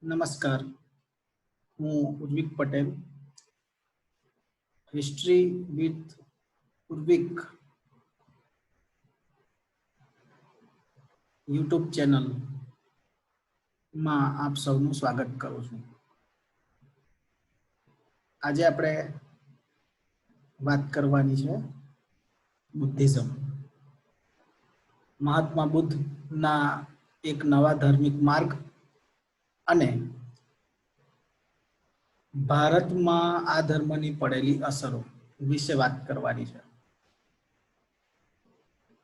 નમસ્કાર, હું Urvik Patel, history with Urvik YouTube ચેનલમાં આપ સૌનું સ્વાગત કરું છું. આજે આપણે વાત કરવાની છે બુદ્ધિઝમ. મહાત્મા બુદ્ધના એક નવા ધાર્મિક માર્ગ અને ભારતમાં આ ધર્મની પડેલી અસરો વિશે વાત કરવાની છે.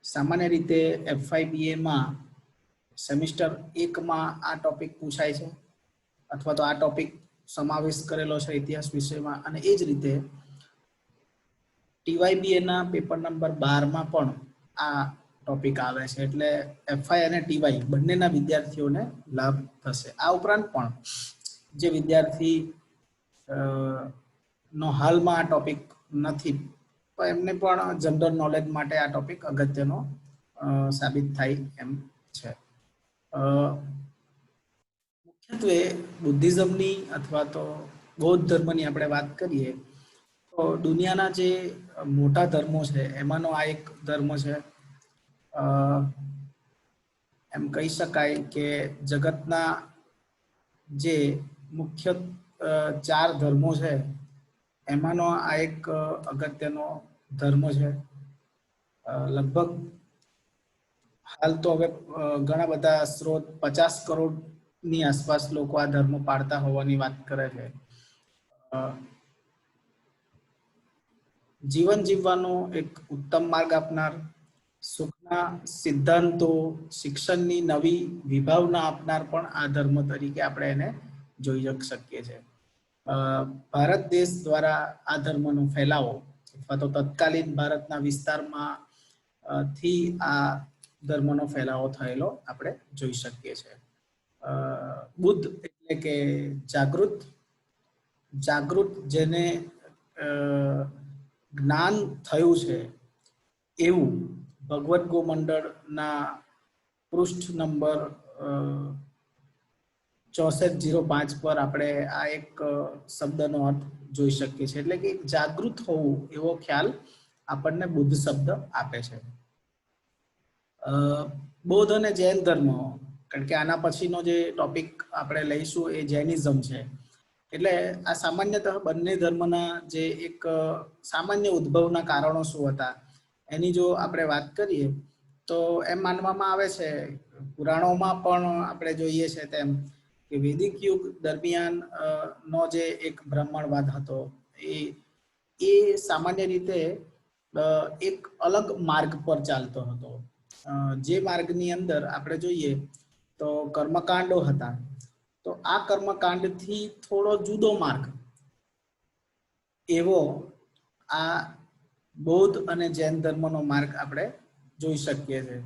સામાન્ય રીતે FYBA સેમિસ્ટર 1માં આ ટોપિક પૂછાય છે અથવા તો આ ટોપિક સમાવેશ કરેલો છે ઇતિહાસ વિષયમાં, અને એ જ રીતે TYBA પેપર નંબર 12માં પણ આ ટોપિક આવે છે. એટલે FI અને TY બંનેના વિદ્યાર્થીઓને લાભ થશે. આ ઉપરાંત પણ જે વિદ્યાર્થી નો હાલમાં આ ટોપિક નથી તો એમને પણ જનરલ નોલેજ માટે આ ટોપિક અગત્યનો સાબિત થાય એમ છે. મુખ્યત્વે બુદ્ધિઝમની અથવા તો બૌદ્ધ ધર્મની આપણે વાત કરીએ તો દુનિયાના જે મોટા ધર્મો છે એમાંનો આ એક ધર્મ છે. એમ કહી શકાય કે જગતના જે મુખ્ય 4 ધર્મો છે એમાંનો આ એક અગત્યનો ધર્મ છે. લગભગ હાલ તો હવે ઘણા બધા સ્ત્રોત 50 કરોડની આસપાસ લોકો આ ધર્મ પાળતા હોવાની વાત કરે છે. જીવન જીવવાનો એક ઉત્તમ માર્ગ આપનાર, સુખના સિદ્ધાંતો, શિક્ષણની નવી વિભાવના આપનાર પણ આ ધર્મ તરીકે આપણે એને જોઈ શકીએ છીએ. ભારત દેશ દ્વારા આ ધર્મનો ફેલાવો અથવા તો તત્કાલીન ભારતના વિસ્તારમાં થી આ ધર્મનો ફેલાવો થયેલો આપણે જોઈ શકીએ છીએ. બુદ્ધ એટલે કે જાગૃત જેને જ્ઞાન થયું છે એવું ભગવદ ગોમંડળના પૃષ્ઠ નંબર 6405 પર આપણે આ એક શબ્દનો અર્થ જોઈ શકીએ છીએ. એટલે કે જાગૃત હોવું એવો ખ્યાલ આપણને બુદ્ધ શબ્દ આપે છે. બૌદ્ધ અને જૈન ધર્મ, કારણ કે આના પછીનો જે ટોપિક આપણે લઈશું એ જૈનિઝમ છે. એટલે આ સામાન્યતઃ બંને ધર્મના જે એક સામાન્ય ઉદ્ભવના કારણો શું હતા એની જો આપણે વાત કરીએ તો એમ માનવામાં આવે છે, પુરાણોમાં પણ આપણે જોઈએ છે તેમ, કે વૈદિક યુગ દરમિયાન નો જે એક બ્રાહ્મણવાદ હતો એ સામાન્ય રીતે એક અલગ માર્ગ પર ચાલતો હતો. જે માર્ગની અંદર આપણે જોઈએ તો કર્મકાંડો હતા, તો આ કર્મકાંડથી થોડો જુદો માર્ગ એવો આ બૌદ્ધ અને જૈન ધર્મનો માર્ગ આપણે જોઈ શકીએ છીએ.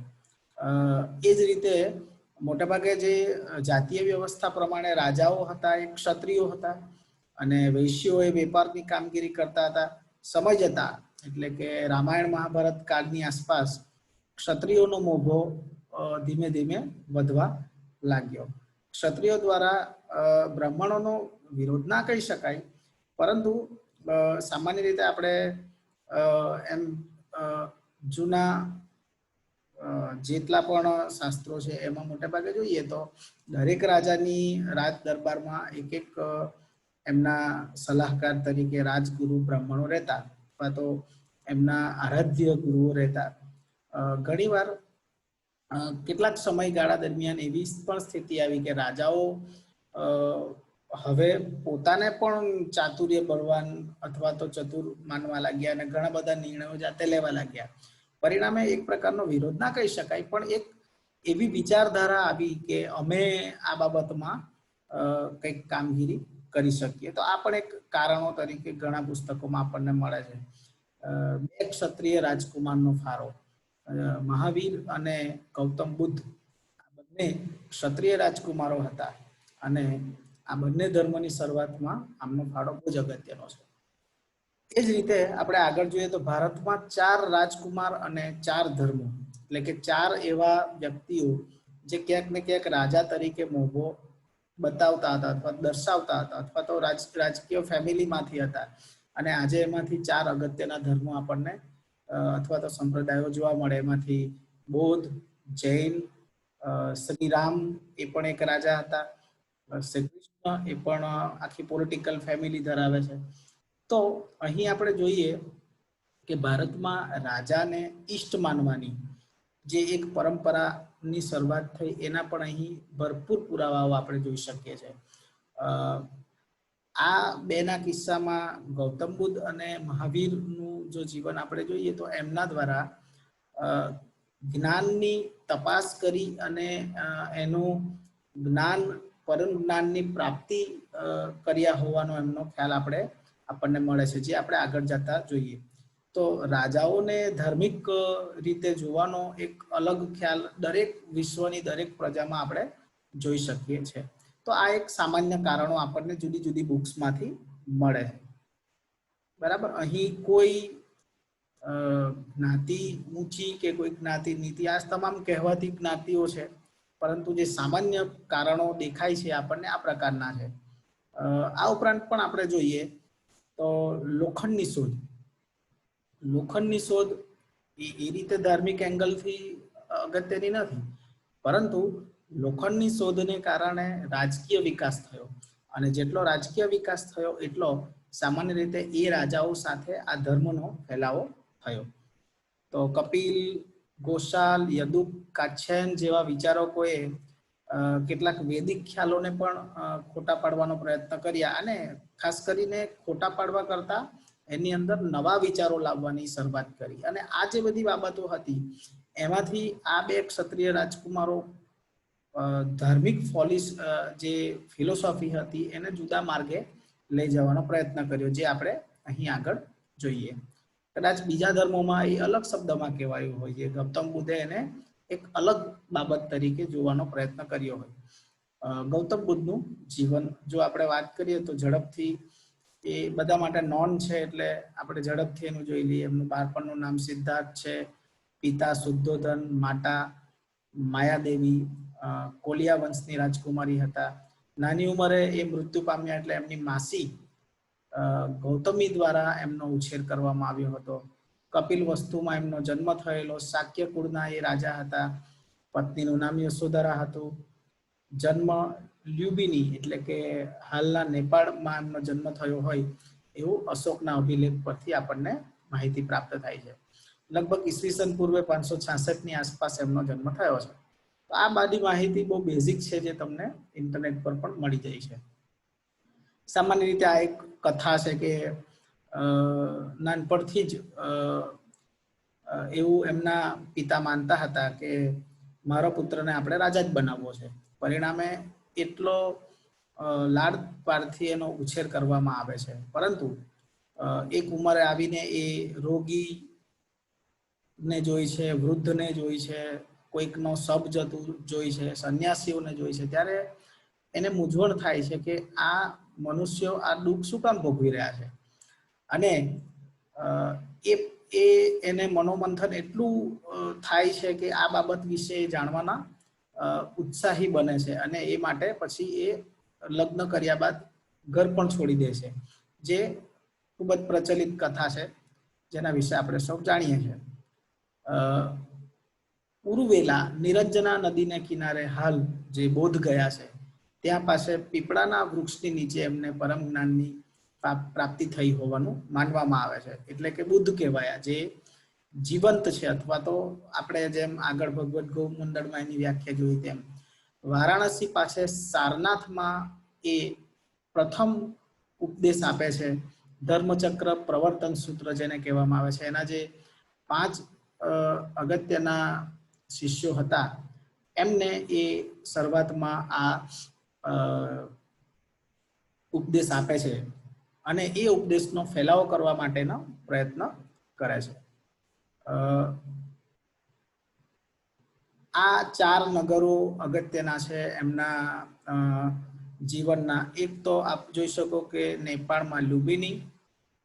એ જ રીતે મોટાભાગે જે જાતીય વ્યવસ્થા પ્રમાણે રાજાઓ હતા એ ક્ષત્રિયો હતા અને વૈશ્યો એ વેપારની કામગીરી કરતા હતા. સમય જતા એટલે કે રામાયણ મહાભારત કાળની આસપાસ ક્ષત્રિયોનો મોભો ધીમે ધીમે વધવા લાગ્યો. ક્ષત્રિયો દ્વારા બ્રાહ્મણોનો વિરોધ ના કહી શકાય, પરંતુ સામાન્ય રીતે આપણે એમ જૂના જેટલા પણ શાસ્ત્રો છે એમાં મોટે ભાગે જોઈએ તો દરેક રાજાની રાજ દરબારમાં એક એમના સલાહકાર તરીકે રાજગુરુ બ્રાહ્મણો રહેતા અથવા તો એમના આરાધ્ય ગુરુઓ રહેતા. ઘણીવાર કેટલાક સમયગાળા દરમિયાન એવી પણ સ્થિતિ આવી કે રાજાઓ હવે પોતાને પણ ચાતુર્ય બળવાન અથવા તો ચતુર માનવા લાગ્યા અને ઘણા બધા નિર્ણયો જાતે લેવા લાગ્યા. પરિણામે એક પ્રકારનો વિરોધ ના કહી શકાય, પણ એક એવી વિચારધારા આવી કે અમે આ બાબતમાં કંઈક કામગીરી કરી શકીએ. તો આ પણ એક કારણો તરીકે ઘણા પુસ્તકોમાં આપણને મળે છે. બે ક્ષત્રિય રાજકુમારનો ફાળો, મહાવીર અને ગૌતમ બુદ્ધ આ બંને ક્ષત્રિય રાજકુમારો હતા અને આ બંને ધર્મની શરૂઆતમાં આમનો ફાળો બહુ જ અગત્યનો છે. એ જ રીતે આપણે આગળ જોઈએ તો ભારતમાં 4 રાજકુમાર અને 4 ધર્મો, એટલે કે 4 એવા વ્યક્તિઓ જે ક્યાંક ને ક્યાંક રાજા તરીકે મોભો બતાવતા હતા અથવા દર્શાવતા હતા અથવા તો રાજકીય ફેમિલીમાંથી હતા અને આજે એમાંથી 4 અગત્યના ધર્મો આપણને અથવા તો સંપ્રદાયો જોવા મળે. એમાંથી બૌદ્ધ, જૈન, શ્રીરામ એ પણ એક રાજા હતા, શ્રી કૃષ્ણ એ પણ આખી પોલિટિકલ ફેમિલી ધરાવે છે. તો અહીં આપણે જોઈએ કે ભારતમાં રાજાને ઈષ્ટ માનવાની જે એક પરંપરાની શરૂઆત થઈ એના પણ અહીં ભરપૂર પુરાવાઓ આપણે જોઈ શકીએ છીએ. આ બેના કિસ્સામાં ગૌતમ બુદ્ધ અને મહાવીરનું જો જીવન આપણે જોઈએ તો એમના દ્વારા જ્ઞાનની તપાસ કરી અને એનું જ્ઞાન પરમ જ્ઞાનની પ્રાપ્તિ કર્યા હોવાનો એમનો ખ્યાલ આપણને મળે છે, જે આપણે આગળ જતા જોઈએ. તો રાજાઓને ધાર્મિક રીતે જોવાનો એક અલગ ખ્યાલ દરેક વિશ્વની દરેક પ્રજામાં આપણે જોઈ શકીએ છીએ. તો આ એક સામાન્ય કારણો આપણને જુદી જુદી બુક્સમાંથી મળે છે. બરાબર. અહીં કોઈ જ્ઞાતિ ઊંચી કે કોઈ જ્ઞાતિ નીતિ, આ તમામ કહેવાતી જ્ઞાતિઓ છે, પરંતુ જે સામાન્ય કારણો દેખાય છે આપણને આ પ્રકારના છે. આ ઉપરાંત પણ આપણે જોઈએ તો લોખંડની શોધ એ રીતે ધાર્મિક એંગલથી અગત્યની નથી, પરંતુ લોખંડની શોધને કારણે રાજકીય વિકાસ થયો અને જેટલો રાજકીય વિકાસ થયો એટલો સામાન્ય રીતે એ રાજાઓ સાથે આ ધર્મનો ફેલાવો થયો. તો કપિલ, ગોશાલ, યદુક, કાત્યાયન જેવા વિચારકોએ કેટલાક વૈદિક ખ્યાલોને પણ ખોટા પાડવાનો પ્રયત્ન કર્યા અને ખાસ કરીને ખોટા પાડવા કરતા એની અંદર નવા વિચારો લાવવાની શરૂઆત કરી. અને આ જે બધી બાબતો હતી એમાંથી આ બે ક્ષત્રિય રાજકુમારો ધાર્મિક જે ફિલોસોફી હતી એને જુદા માર્ગે લઈ જવાનો પ્રયત્ન કર્યો, જે આપણે અહીં આગળ જોઈએ. કદાચ બીજા ધર્મોમાં એ અલગ શબ્દમાં કહેવાયું હોય છે. ગૌતમ બુદ્ધે એને એક અલગ બાબત તરીકે જોવાનો પ્રયત્ન કર્યો હોય. ગૌતમ બુદ્ધનું જીવન જો આપણે વાત કરીએ તો ઝડપથી એ બધા માટે નોન છે, એટલે આપણે ઝડપથી એનું જોઈ લઈએ. એમનું બાળપણનું નામ સિદ્ધાર્થ છે, પિતા શુદ્ધોધન, માતા માયાદેવી કોલિયા વંશની રાજકુમારી હતા. નાની ઉંમરે એ મૃત્યુ પામ્યા એટલે એમની માસી ગૌતમી દ્વારા એમનો ઉછેર કરવામાં આવ્યો હતો. કપિલ વસ્તુમાં એમનો જન્મ થયેલો. શાક્ય કુળના એ રાજા હતા. પત્નીનું નામ યશોધરા હતું. જન્મ લ્યુબિની એટલે કે હાલના નેપાળમાં એમનો જન્મ થયો હોય એવું અશોકના અભિલેખ પરથી આપણને માહિતી પ્રાપ્ત થાય છે. લગભગ ઈસવીસન પૂર્વે 566ની આસપાસ એમનો જન્મ થયો છે. તો આ બધી માહિતી બહુ બેઝિક છે, જે તમને ઇન્ટરનેટ પર પણ મળી જાય છે. સામાન્ય રીતે આ એક કથા છે કે નાનપણથી જ એવું એમના પિતા માનતા હતા કે મારો પુત્રને આપણે રાજા જ બનાવવો છે. પરિણામે એટલો લાડ પ્યારથી એનો ઉછેર કરવામાં આવે છે, પરંતુ એક ઉંમરે આવીને એ રોગી ને જોઈ છે, વૃદ્ધને જોઈ છે, કોઈકનો સબ જતું જોઈ છે, સંન્યાસીઓને જોઈ છે, ત્યારે એને મૂંઝવણ થાય છે કે આ મનુષ્યો આ દુઃખ શું કામ ભોગવી રહ્યા છે. અને એને મનોમંથન એટલું થાય છે કે આ બાબત વિશે જાણવાના ઉત્સાહી બને છે અને એ માટે પછી એ લગ્ન કર્યા બાદ ઘર પણ છોડી દે છે, જે ખૂબ જ પ્રચલિત કથા છે, જેના વિશે આપણે સૌ જાણીએ છીએ. ઉરુવેલા નિરંજના નદીને કિનારે હાલ જે બોધ ગયા છે, ત્યાં પાસે પીપળાના વૃક્ષની નીચે એમને પરમ જ્ઞાનની પ્રાપ્તિ થઈ હોવાનું માનવામાં આવે છે. એટલે કે બુદ્ધ કહેવાયા, જે જીવંત છે, અથવા તો આપણે જેમ આગળ ભગવદ ગૌમંડળમાં એની વ્યાખ્યા જોઈ તેમ વારાણસી પાસે સારનાથમાં એ પ્રથમ ઉપદેશ આપે છે. ધર્મચક્ર પ્રવર્તન સૂત્ર જેને કહેવામાં આવે છે, એના જે 5 અગત્યના શિષ્યો હતા એમને એ શરૂઆતમાં આ ઉપદેશ આપે છે અને એ ઉપદેશનો ફેલાવો કરવા માટેનો પ્રયત્ન કરે છે. આ 4 નગરો અગત્યના છે એમના જીવનના. એક તો આપ જોઈ શકો કે નેપાળમાં લુંબિની,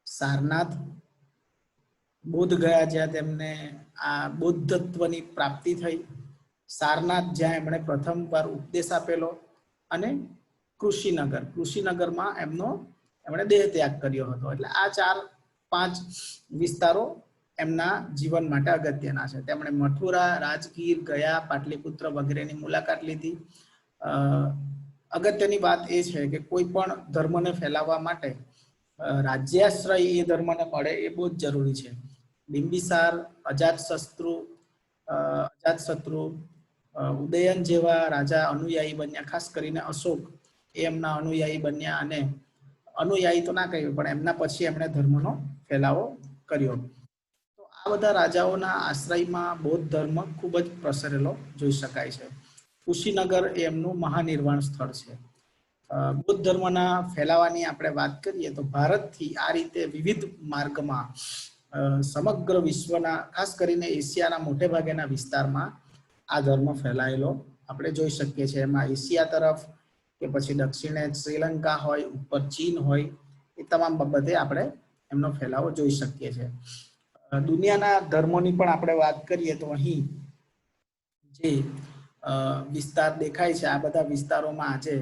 સારનાથ, બોધ ગયા જ્યાં તેમને આ બૌદ્ધત્વની પ્રાપ્તિ થઈ, સારનાથ જ્યાં એમણે પ્રથમ વાર ઉપદેશ આપેલો, અને કૃષિનગરમાં એમણે દેહ ત્યાગ કર્યો હતો. એટલે આ 4-5 વિસ્તારો એમના જીવન માટે અગત્યના છે. તેમણે મથુરા, રાજગીર, ગયા, પાટલીપુત્ર વગેરેની મુલાકાત લીધી. અગત્યની વાત એ છે કે કોઈ પણ ધર્મને ફેલાવવા માટે રાજ્યાશ્રય એ ધર્મને મળે એ બહુ જ જરૂરી છે. બિંબિસાર, અજાતશત્રુ, ઉદયન જેવા રાજા અનુયાયી બન્યા. ખાસ કરીને અશોક એ એમના અનુયાયી બન્યા, અને અનુયાયી તો ના કહ્યું પણ એમના પછી એમણે ધર્મનો ફેલાવો કર્યો. તો આ બધા રાજાઓના આશ્રયમાં બૌદ્ધ ધર્મ ખૂબ જ પ્રસરેલો જોઈ શકાય છે. કુશીનગર એ એમનું મહાનિર્વાણ સ્થળ છે. બૌદ્ધ ધર્મના ફેલાવાની આપણે વાત કરીએ તો ભારતથી આ રીતે વિવિધ માર્ગમાં સમગ્ર વિશ્વના, ખાસ કરીને એશિયાના મોટે ભાગેના વિસ્તારમાં આ ધર્મ ફેલાયેલો આપણે જોઈ શકીએ છીએ. એમાં એશિયા તરફ કે પછી દક્ષિણે શ્રીલંકા હોય, ઉપર ચીન હોય, એ તમામ બાબતે આપણે એમનો ફેલાવો જોઈ શકીએ છીએ. દુનિયાના ધર્મોની પણ આપણે વાત કરીએ તો અહીં જે વિસ્તાર દેખાય છે, આ બધા વિસ્તારોમાં આજે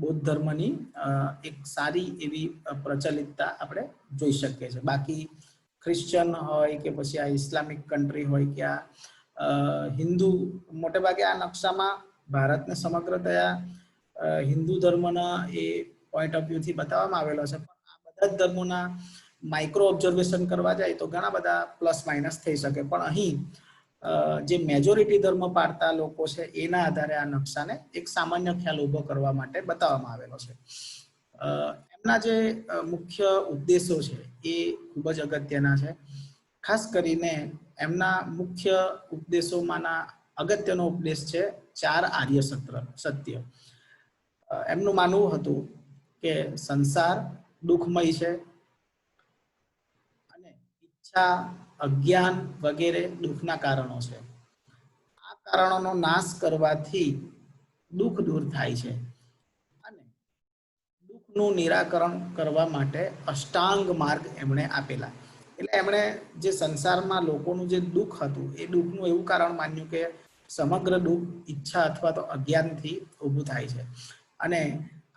બૌદ્ધ ધર્મની એક સારી એવી પ્રચલિતતા આપણે જોઈ શકીએ છીએ. બાકી ક્રિશ્ચન હોય કે પછી આ ઇસ્લામિક કન્ટ્રી હોય કે આ હિન્દુ, મોટે ભાગે આ નકશામાં ભારતને સમગ્રતયા હિન્દુ ધર્મના એ પોઈન્ટ ઓફ વ્યૂથી બતાવવામાં આવેલો છે. પણ આ બધા જ ધર્મોના માઇક્રો ઓબ્ઝર્વેશન કરવા જાય તો ઘણા બધા પ્લસ માઇનસ થઈ શકે. પણ અહીં જે મેજોરિટી ધર્મ પાળતા લોકો છે એના આધારે આ નકશાને એક સામાન્ય ખ્યાલ ઉભો કરવા માટે બતાવવામાં આવેલો છે. એમના જે મુખ્ય ઉદ્દેશો છે એ ખૂબ જ અગત્યના છે. ખાસ કરીને એમના મુખ્ય ઉપદેશોમાંના અગત્યનો ઉપદેશ છે 4 આર્ય સત્ય. એમનું માનવું હતું કે સંસાર દુઃખમય છે અને ઈચ્છા, અજ્ઞાન વગેરે દુઃખના કારણો છે. આ કારણોનો નાશ કરવાથી દુઃખ દૂર થાય છે અને દુઃખનું નિરાકરણ કરવા માટે અષ્ટાંગ માર્ગ એમણે આપેલા. એટલે એમણે જે સંસારમાં લોકોનું જે દુઃખ હતું એ દુઃખનું એવું કારણ માન્યું કે સમગ્ર દુઃખ ઈચ્છા અથવા તો અજ્ઞાનથી ઊભું થાય છે, અને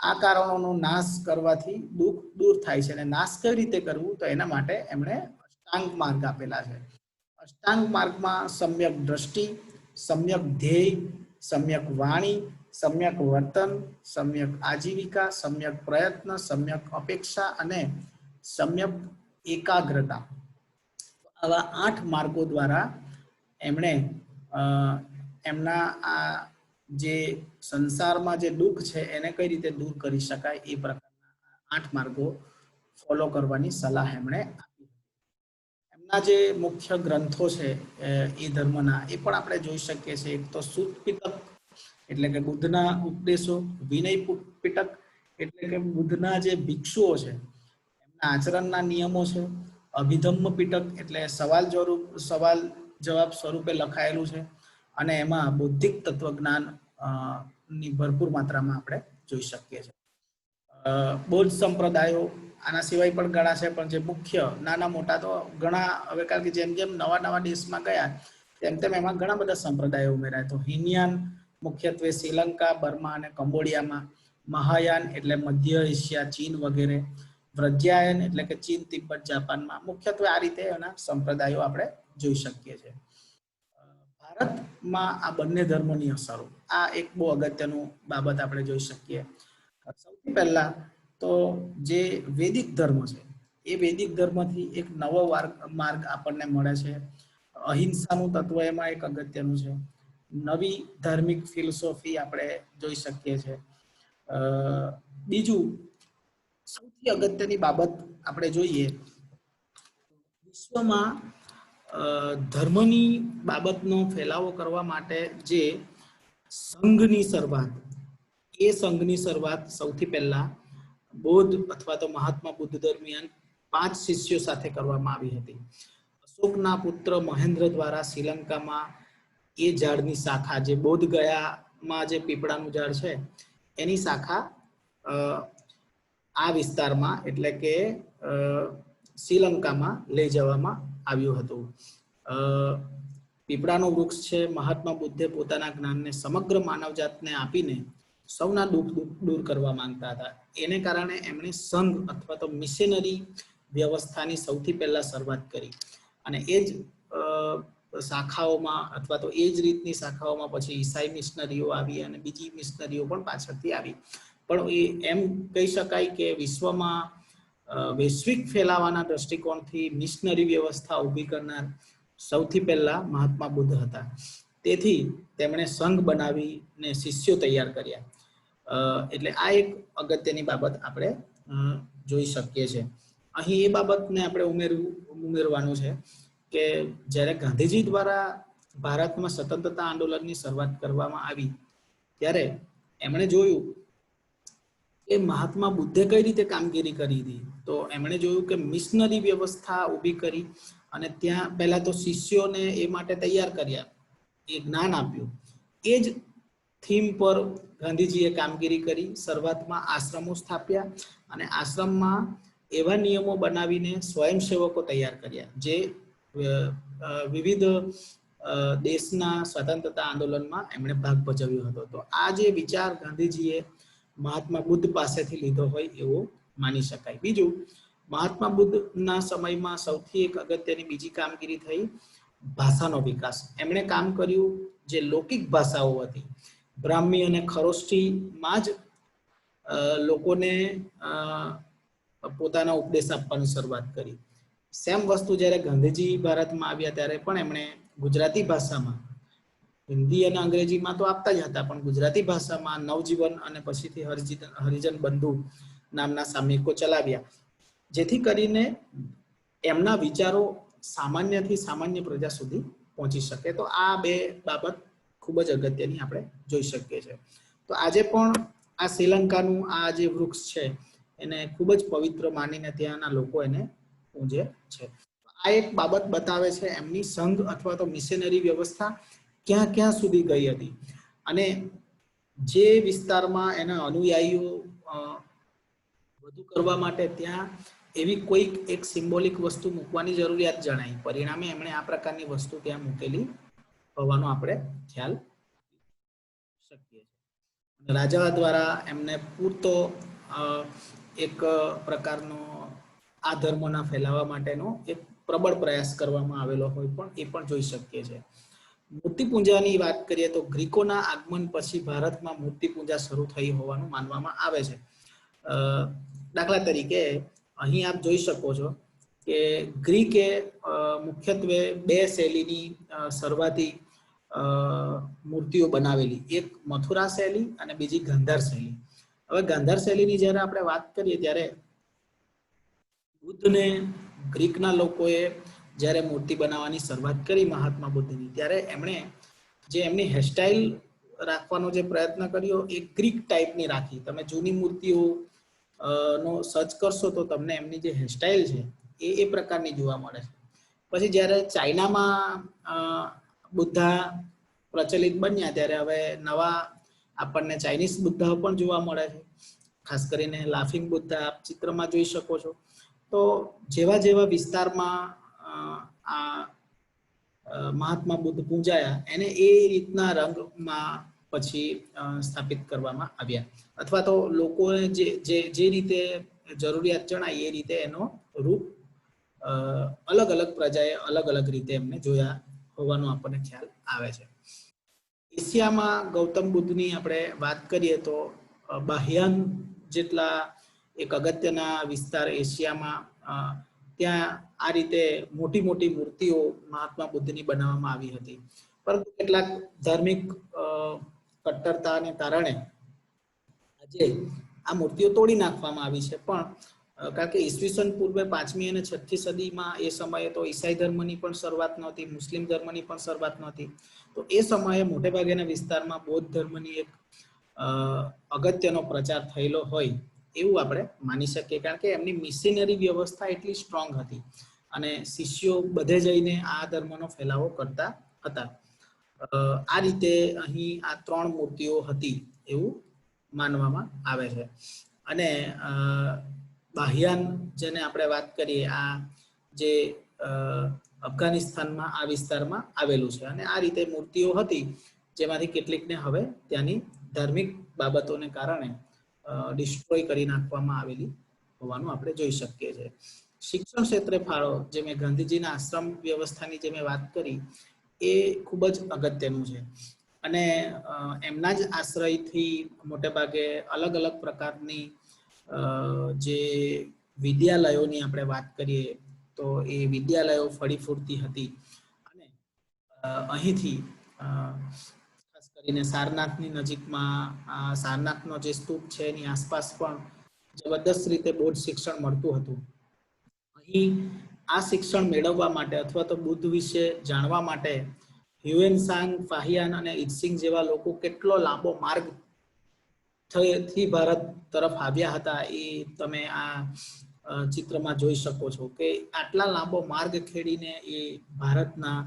આ કારણોનો નાશ કરવાથી દુઃખ દૂર થાય છે. અને નાશ કઈ રીતે કરવું, તો એના માટે એમણે અષ્ટાંગ માર્ગ આપેલા છે. અષ્ટાંગ માર્ગમાં સમ્યક દ્રષ્ટિ, સમ્યક ધ્યેય, સમ્યક વાણી, સમ્યક વર્તન, સમ્યક આજીવિકા, સમ્યક પ્રયત્ન, સમ્યક અપેક્ષા અને સમ્યક એકાગ્રતા, આવા 8 માર્ગો દ્વારા એમણે એમના આ જે સંસારમાં જે દુઃખ છે એને કઈ રીતે દૂર કરી શકાય એ પ્રકારના 8 માર્ગો ફોલો કરવાની સલાહ એમણે આપી. એમના જે મુખ્ય ગ્રંથો છે એ ધર્મના, એ પણ આપણે જોઈ શકીએ છીએ. એક તો સુત્ત પિટક એટલે કે બુદ્ધના ઉપદેશો, વિનય પિટક એટલે કે બુદ્ધના જે ભિક્ષુઓ છે એમના આચરણના નિયમો છે, અભિધમ્મ પિટક એટલે સવાલ જવાબ સ્વરૂપે લખાયેલું છે, અને એમાં બૌદ્ધિક તત્વજ્ઞાન ની ભરપૂર માત્રામાં આપણે જોઈ શકીએ છીએ. બૌદ્ધ સંપ્રદાયો આના સિવાય પણ ઘણા છે, પણ જે મુખ્ય નાના મોટા તો ઘણા, હવે કારણ કે જેમ જેમ નવા દેશમાં ગયા તેમ તેમ એમાં ઘણા બધા સંપ્રદાયો ઉમેરાય. તો હિનયાન મુખ્યત્વે શ્રીલંકા, બર્મા અને કંબોડિયામાં, મહાયાન એટલે મધ્ય એશિયા, ચીન વગેરે, વ્રજ્યાયન એટલે કે ચીન, તિબ્બત, જાપાનમાં, મુખ્યત્વે આ રીતે એના સંપ્રદાયો આપણે જોઈ શકીએ છીએ. ભારતમાં આ બંને ધર્મોની અસરો, આ એક બહુ અગત્યનું બાબત આપણે જોઈ શકીએ. સૌથી પહેલા તો જે વૈદિક ધર્મ છે એ વૈદિક ધર્મથી એક નવો માર્ગ આપણને મળે છે. અહિંસાનું તત્વ એમાં એક અગત્યનું છે. નવી ધાર્મિક ફિલોસોફી આપણે જોઈ શકીએ છીએ. બીજું સૌથી અગત્યની બાબત આપણે જોઈએ, વિશ્વમાં ધર્મની બાબતનો ફેલાવો કરવા માટે જે સંઘની શરૂઆત, એ સંઘની શરૂઆત સૌથી પહેલા બૌદ્ધ અથવા તો મહાત્મા બુદ્ધ દરમિયાન 5 શિષ્યો સાથે કરવામાં આવી હતી. અશોકના પુત્ર મહેન્દ્ર દ્વારા શ્રીલંકામાં એ ઝાડની શાખા, જે બોધ ગયામાં જે પીપળાનું ઝાડ છે એની શાખા આ વિસ્તારમાં એટલે કે શ્રીલંકામાં લઈ જવામાં આવ્યું હતું. પીપળાનું વૃક્ષ છે, મહાત્મા બુદ્ધે પોતાના જ્ઞાનને સમગ્ર માનવજાતને આપીને સૌના દુઃખ દૂર કરવા માંગતા હતા. એને કારણે એમણે સંઘ અથવા તો મિશનરી વ્યવસ્થાની સૌથી પહેલા શરૂઆત કરી અને એ જ શાખાઓમાં અથવા તો એ જ રીતની શાખાઓમાં પછી ઈસાઈ મિશનરીઓ આવી અને બીજી મિશનરીઓ પણ પાછળથી આવી. પણ એ એમ કહી શકાય કે વિશ્વમાં વૈશ્વિક ફેલાવાના દ્રષ્ટિકોણથી મિશનરી વ્યવસ્થા ઊભી કરનાર સૌથી પહેલા મહાત્મા બુદ્ધ હતા. તેથી તેમણે સંઘ બનાવીને શિષ્યો તૈયાર કર્યા. એટલે આ એક અગત્યની બાબત આપણે જોઈ શકીએ છીએ. અહીં એ બાબતને આપણે ઉમેરવાનું છે કે જ્યારે ગાંધીજી દ્વારા ભારતમાં સ્વતંત્રતા આંદોલનની શરૂઆત કરવામાં આવી ત્યારે એમણે જોયું કે મહાત્મા બુદ્ધે કઈ રીતે કામગીરી કરી હતી. તો એમણે જોયું કે મિશનરી વ્યવસ્થા ઊભી કરી અને ત્યાં પહેલા તો શિષ્યોને એ માટે તૈયાર કર્યા, એ જ્ઞાન આપ્યું. એ જ થીમ પર ગાંધીજીએ કામગીરી કરી. શરૂઆતમાં આશ્રમો સ્થાપ્યા અને આશ્રમમાં એવા નિયમો બનાવીને સ્વયંસેવકો તૈયાર કર્યા જે વિવિધ દેશના સ્વતંત્રતા આંદોલનમાં એમણે ભાગ ભજવ્યો હતો. તો આ જે વિચાર ગાંધીજીએ મહાત્મા બુદ્ધ પાસેથી લીધો હોય એવું માની શકાય. બીજું, મહાત્મા બુદ્ધના સમયમાં સૌથી એક અગત્યની બીજી કામગીરી થઈ ભાષાનો વિકાસ. એમણે કામ કર્યું જે લૌકિક ભાષાઓ હતી, બ્રાહ્મી અને ખરોષ્ઠીમાં જ લોકોને પોતાના ઉપદેશ આપવાની શરૂઆત કરી. સેમ વસ્તુ જ્યારે ગાંધીજી ભારતમાં આવ્યા ત્યારે પણ એમણે ગુજરાતી ભાષામાં, હિન્દી અને અંગ્રેજીમાં તો આપતા જ હતા, પણ ગુજરાતી ભાષામાં નવજીવન અને પછીથી હરિજન બંધુ નામના સામયિકો ચલાવ્યા, જેથી કરીને એમના વિચારો સામાન્યથી સામાન્ય પ્રજા સુધી પહોંચી શકે. તો આ બે બાબત ખૂબ જ અગત્યની આપણે જોઈ શકીએ છીએ. તો આજે પણ આ શ્રીલંકાનું આ જે વૃક્ષ છે એને ખૂબ જ પવિત્ર માનીને ત્યાંના લોકો એને પૂજે છે. આ એક બાબત બતાવે છે એમની સંઘ અથવા તો મિશનરી વ્યવસ્થા ક્યાં ક્યાં સુધી ગઈ હતી અને જે વિસ્તારમાં એના અનુયાયીઓ વધુ કરવા માટે ત્યાં એવી કોઈક એક સિમ્બોલિક વસ્તુ મૂકવાની જરૂરિયાત જણાય. પરિણામે એમણે આ પ્રકારની વસ્તુ ત્યાં મૂકેલી હોવાનો આપણે ખ્યાલ શકીએ છીએ. રાજા દ્વારા એમને પૂરતો એક પ્રકારનો આ ધર્મના ફેલાવા માટેનો એક પ્રબળ પ્રયાસ કરવામાં આવેલો હોય પણ એ પણ જોઈ શકીએ છીએ. મૂર્તિ પૂજાની વાત કરીએ તો ગ્રીકોના આગમન પછી ભારતમાં મૂર્તિ પૂજા શરૂ થઈ હોવાનું માનવામાં આવે છે. દાખલા તરીકે અહીં આપ જોઈ શકો છો કે ગ્રીકે મુખ્યત્વે બે શૈલીની શરૂઆતી મૂર્તિઓ બનાવેલી, એક મથુરા શૈલી અને બીજી ગાંધાર શૈલી. હવે ગાંધાર શૈલીની જ્યારે આપણે વાત કરીએ ત્યારે બુદ્ધને ગ્રીકના લોકોએ જ્યારે મૂર્તિ બનાવવાની શરૂઆત કરી મહાત્મા બુદ્ધની, ત્યારે એમણે જે એમની હેરસ્ટાઇલ રાખવાનો જે પ્રયત્ન કર્યો એ ગ્રીક ટાઈપની રાખી. તમે જૂની મૂર્તિઓ નો સર્ચ કરશો તો તમને એમની જે હેરસ્ટાઇલ છે એ પ્રકારની જોવા મળે છે. પછી જ્યારે ચાઇનામાં બુદ્ધા પ્રચલિત બન્યા ત્યારે હવે નવા આપણને ચાઇનીઝ બુદ્ધાઓ પણ જોવા મળે છે. ખાસ કરીને લાફિંગ બુદ્ધા આપ ચિત્રમાં જોઈ શકો છો. તો જેવા જેવા વિસ્તારમાં આ મહાત્મા બુદ્ધ પૂજાયા એને એ રીતના રંગમાં પછી સ્થાપિત કરવામાં આવ્યા, અથવા તો લોકોને જે રીતે જરૂરિયાત જણાય એ રીતે એનો રૂપ અલગ અલગ પ્રજાએ અલગ અલગ રીતે એમને જોયા હોવાનો આપણને ખ્યાલ આવે છે. એશિયામાં ગૌતમ બુદ્ધની આપણે વાત કરીએ તો બાહ્યાન જેટલા એક અગત્યના વિસ્તાર એશિયામાં ત્યાં આ રીતે મોટી મોટી મૂર્તિઓ મહાત્મા બુદ્ધની બનાવવામાં આવી હતી. પરંતુ કેટલાક ધાર્મિક કટ્ટરતાને કારણે આજે આ મૂર્તિઓ તોડી નાખવામાં આવી છે. પણ કારણ કે ઈસવીસન પૂર્વે 5મી અને 6ઠી સદીમાં એ સમયે તો ઈસાઈ ધર્મની પણ શરૂઆત નહોતી, મુસ્લિમ ધર્મની પણ શરૂઆત નહોતી. તો એ સમયે મોટે ભાગેના વિસ્તારમાં બૌદ્ધ ધર્મની એક અગત્યનો પ્રચાર થયેલો હોય એવું આપણે માની શકીએ, કારણ કે એમની મિશનરી વ્યવસ્થા એટલી સ્ટ્રોંગ હતી અને શિષ્યો બધે જઈને આ ધર્મનો ફેલાવો કરતા હતા. આ રીતે અહીં આ 3 મૂર્તિઓ હતી એવું માનવામાં આવે છે. અને બાહ્યાન જેને આપણે વાત કરીએ, આ જે અફઘાનિસ્તાનમાં આ વિસ્તારમાં આવેલું છે અને આ રીતે મૂર્તિઓ હતી જેમાંથી કેટલીકને હવે ત્યાંની ધાર્મિક બાબતોને કારણે ડિસ્ટ્રોય કરી નાખવામાં આવેલી હોવાનું આપણે જોઈ શકીએ છીએ. શિક્ષણ ક્ષેત્રે ફાળો, જે મેં ગાંધીજીના આશ્રમ વ્યવસ્થાની જે મેં વાત કરી, એ ખૂબ જ અગત્યનું છે. અને એમના જ આશ્રયથી મોટે ભાગે અલગ અલગ પ્રકારની જે વિદ્યાલયોની આપણે વાત કરીએ તો એ વિદ્યાલયો ફળી ફૂટતી હતી. અને અહીંથી ખાસ કરીને સારનાથની નજીકમાં સારનાથનો જે સ્તૂપ છે એની આસપાસ પણ જબરદસ્ત રીતે બોધ શિક્ષણ મળતું હતું. અહીં આ શિક્ષણ મેળવવા માટે અથવા તો બુદ્ધ વિશે જાણવા માટે હ્યુએનસાંગ, ફાહિયાન અને ઇત્સિંગ જેવા લોકો કેટલો લાંબો માર્ગ થી ભારત તરફ આવ્યા હતા એ તમે આ ચિત્રમાં જોઈ શકો છો કે આટલા લાંબો માર્ગ ખેડીને એ ભારતના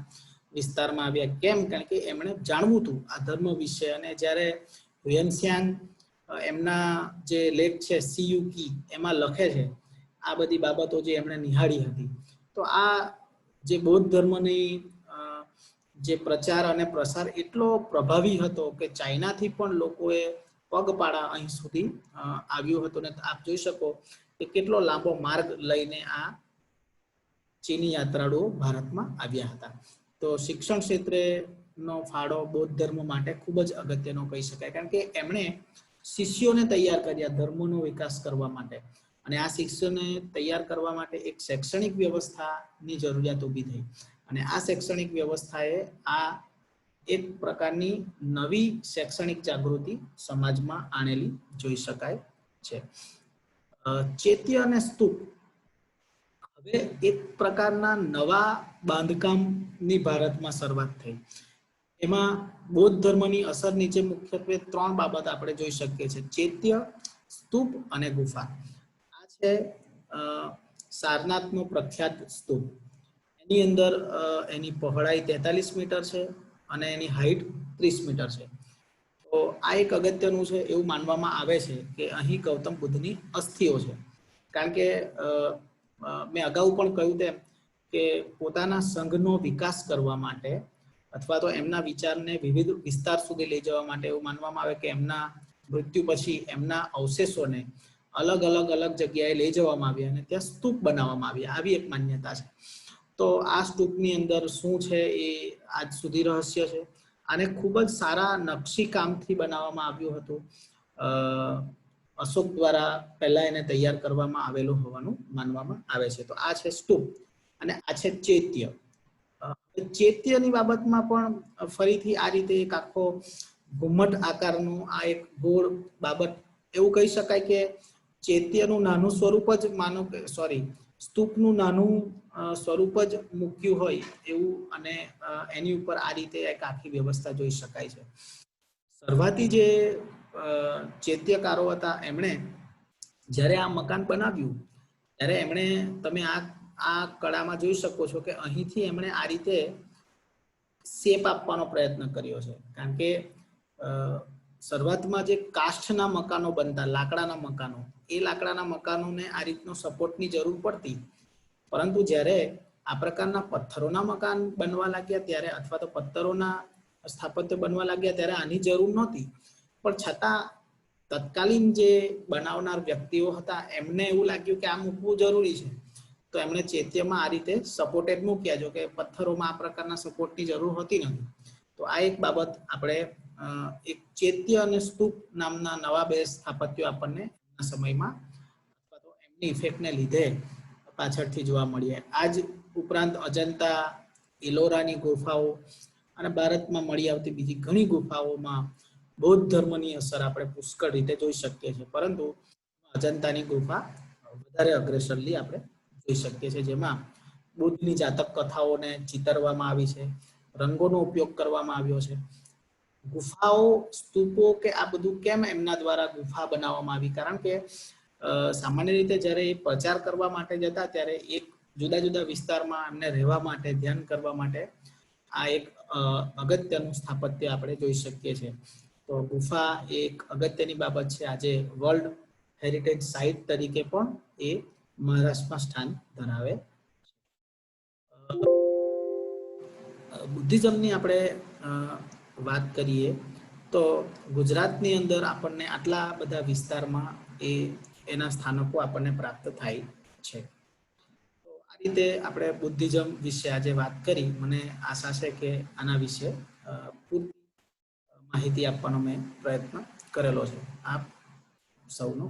વિસ્તારમાં આવ્યા. કેમ? કારણ કે એમણે જાણવું હતું આ ધર્મ વિશે. અને જ્યારે હ્યુએનસાંગ એમના જે લેખ છે સીયુકી એમાં લખે છે આ બધી બાબતો જે એમણે નિહાળી હતી, તો આ જે બૌદ્ધ ધર્મની જે પ્રચાર અને પ્રસાર એટલો પ્રભાવી હતો કે ચાઇનાથી પણ લોકોએ પગપાળા અહીં સુધી આવ્યું હતું. ને આપ જોઈ શકો કે કેટલો લાંબો માર્ગ લઈને આ ચીની યાત્રાળુઓ ભારતમાં આવ્યા હતા. તો શિક્ષણ ક્ષેત્રેનો ફાળો બૌદ્ધ ધર્મ માટે ખૂબ જ અગત્યનો કહી શકાય, કારણ કે એમણે શિષ્યોને તૈયાર કર્યા ધર્મનો વિકાસ કરવા માટે. અને આ શિષ્યોને તૈયાર કરવા માટે એક શૈક્ષણિક વ્યવસ્થાની જરૂરિયાત ઊભી થઈ. અને આ શૈક્ષણિક વ્યવસ્થાએ આ એક પ્રકારની નવી શૈક્ષણિક જાગૃતિ સમાજમાં આણેલી જોઈ શકાય છે. ચૈત્ય અને સ્તૂપ હવે એક પ્રકારના નવા બાંધકામની ભારતમાં શરૂઆત થઈ. એમાં બૌદ્ધ ધર્મની અસર નીચે મુખ્યત્વે 3 બાબત આપણે જોઈ શકીએ છીએ: ચૈત્ય, સ્તૂપ અને ગુફા. આ છે સારનાથનો પ્રખ્યાત સ્તૂપ. એની અંદર એની પહોળાઈ 43 મીટર છે અને એની હાઈટ 30 મીટર છે. તો આ એક અગત્યનું છે. એવું માનવામાં આવે છે કે અહીં ગૌતમ બુદ્ધની અસ્થિઓ છે. કારણ કે મેં અગાઉ પણ કહ્યું તેમ કે પોતાના સંઘનો વિકાસ કરવા માટે અથવા તો એમના વિચારને વિવિધ વિસ્તાર સુધી લઈ જવા માટે એવું માનવામાં આવે કે એમના મૃત્યુ પછી એમના અવશેષોને અલગ જગ્યાએ લઈ જવામાં આવ્યા અને ત્યાં સ્તૂપ બનાવવામાં આવ્યા. આવી એક માન્યતા છે. તો આ સ્તૂપની અંદર શું છે એ આજ સુધી રહસ્ય છે. આને ખૂબ જ સારા નકશી કામથી બનાવવામાં આવ્યું હતું. અશોક દ્વારા પહેલા એને તૈયાર કરવામાં આવેલું હોવાનું માનવામાં આવે છે. તો આ છે સ્તૂપ અને આ છે ચૈત્ય. ચૈત્યની બાબતમાં પણ ફરીથી આ રીતે એક આખો ઘુમ્મટ આકારનું આ એક ગોળ બાબત, એવું કહી શકાય કે ચૈત્યનું નાનું સ્વરૂપ જ માનો કે સ્તૂપનું નાનું સ્વરૂપ જ મૂક્યું હોય એવું, અને એની ઉપર આ રીતે એક આખી વ્યવસ્થા જોઈ શકાય છે. શરૂઆતી જે ચૈત્યકારો હતા એમણે જ્યારે આ મકાન બનાવ્યું ત્યારે એમણે તમે આ કળામાં જોઈ શકો છો કે અહીંથી એમણે આ રીતે શેપ આપવાનો પ્રયત્ન કર્યો છે. કારણ કે શરૂઆતમાં જે કાષ્ઠના મકાનો બનતા, લાકડાના મકાનો, એ લાકડાના મકાનોને આ રીતનો સપોર્ટની જરૂર પડતી. પરંતુ જ્યારે આ પ્રકારના પથ્થરોના મકાન બનવા લાગ્યા ત્યારે અથવા તો પથ્થરોના સ્થાપત્ય બનવા લાગ્યા ત્યારે આની જરૂર નહોતી. પણ છતાં તત્કાલીન જે બનાવનાર વ્યક્તિઓ હતા એમને એવું લાગ્યું કે આ મૂકવું જરૂરી છે. તો એમણે ચૈત્યમાં આ રીતે સપોર્ટેડ મૂક્યા. જો કે પથ્થરોમાં આ પ્રકારના સપોર્ટની જરૂર હોતી નથી. તો આ એક બાબત આપણે એક ચૈત્ય અને સ્તૂપ નામના નવા 2 સ્થાપત્યો આપણને આ સમયમાં અથવા તો એમની ઇફેક્ટને લીધે પાછળથી જોવા મળીએ. આ જ ઉપરાંત અજંતા, ઇલોરાની ગુફાઓ અને ભારતમાં મળી આવતી બીજી ઘણી ગુફાઓમાં બૌદ્ધ ધર્મની અસર આપણે પુષ્કળ રીતે જોઈ શકીએ છીએ. પરંતુ અજંતાની ગુફા વધારે અગ્રેસરલી આપણે જોઈ શકીએ છીએ, જેમાં બુદ્ધની જાતક કથાઓને ચિતરવામાં આવી છે, રંગોનો ઉપયોગ કરવામાં આવ્યો છે. ગુફાઓ, સ્તૂપો કે આ બધું કેમ એમના દ્વારા ગુફા બનાવવામાં આવી? કારણ કે સામાન્ય રીતે જ્યારે એ પ્રચાર કરવા માટે જતા ત્યારે એક જુદા જુદા વિસ્તારમાં એમને રહેવા માટે, ધ્યાન કરવા માટે આ એક અગત્યનું સ્થાપત્ય આપણે જોઈ શકીએ છીએ. તો ગુફા એક અગત્યની બાબત છે. આજે વર્લ્ડ હેરિટેજ સાઇટ તરીકે પણ એ મહારાષ્ટ્રમાં સ્થાન ધરાવે છે. બુદ્ધિઝમની આપણે વાત કરીએ તો તો ગુજરાતની અંદર આપણને આટલા બધા વિસ્તારમાં એના સ્થાનકો આપણને પ્રાપ્ત થાય છે. તો આ રીતે આપણે બુદ્ધિઝમ વિશે આજે વાત કરી. મને આશા છે કે આના વિશે પૂરી માહિતી આપવાનો મેં પ્રયત્ન કરેલો છે. આપ સૌનો